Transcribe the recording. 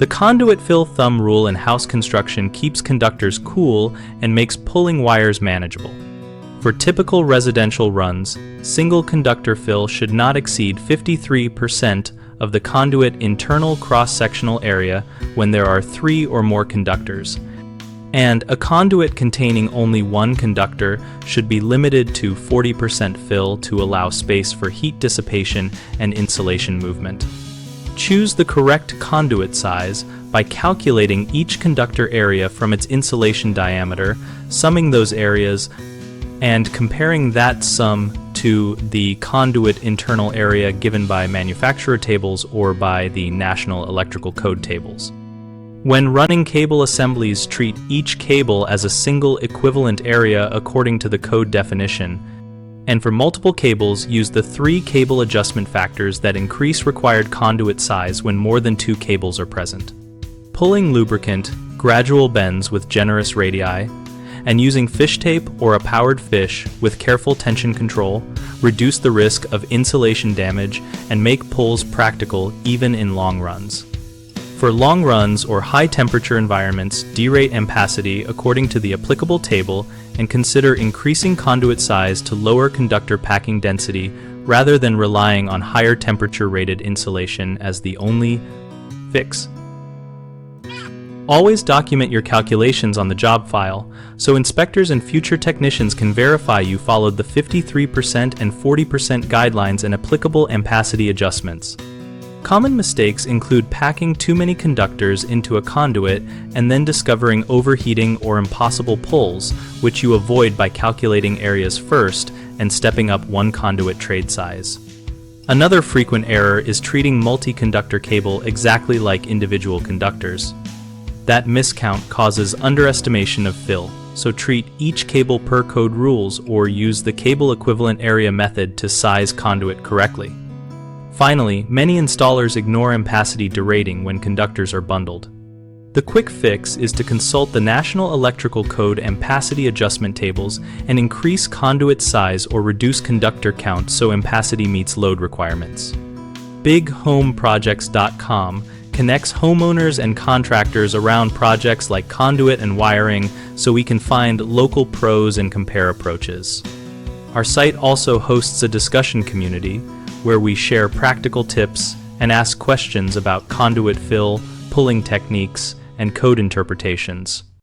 The conduit fill thumb rule in house construction keeps conductors cool and makes pulling wires manageable. For typical residential runs, single conductor fill should not exceed 53% of the conduit internal cross-sectional area when there are 3 or more conductors, and a conduit containing only one conductor should be limited to 40% fill to allow space for heat dissipation and insulation movement. Choose the correct conduit size by calculating each conductor area from its insulation diameter, summing those areas, and comparing that sum to the conduit internal area given by manufacturer tables or by the National Electrical Code tables. When running cable assemblies, treat each cable as a single equivalent area according to the code definition, and for multiple cables, use the 3 cable adjustment factors that increase required conduit size when more than 2 cables are present. Pulling lubricant, gradual bends with generous radii, and using fish tape or a powered fish with careful tension control reduce the risk of insulation damage and make pulls practical even in long runs. For long runs or high-temperature environments, derate ampacity according to the applicable table and consider increasing conduit size to lower conductor packing density rather than relying on higher temperature-rated insulation as the only fix. Always document your calculations on the job file, so inspectors and future technicians can verify you followed the 53% and 40% guidelines and applicable ampacity adjustments. Common mistakes include packing too many conductors into a conduit and then discovering overheating or impossible pulls, which you avoid by calculating areas first and stepping up one conduit trade size. Another frequent error is treating multi-conductor cable exactly like individual conductors. That miscount causes underestimation of fill, so treat each cable per code rules or use the cable equivalent area method to size conduit correctly. Finally, many installers ignore ampacity derating when conductors are bundled. The quick fix is to consult the National Electrical Code ampacity adjustment tables and increase conduit size or reduce conductor count so ampacity meets load requirements. BigHomeProjects.com connects homeowners and contractors around projects like conduit and wiring so we can find local pros and compare approaches. Our site also hosts a discussion community where we share practical tips and ask questions about conduit fill, pulling techniques, and code interpretations.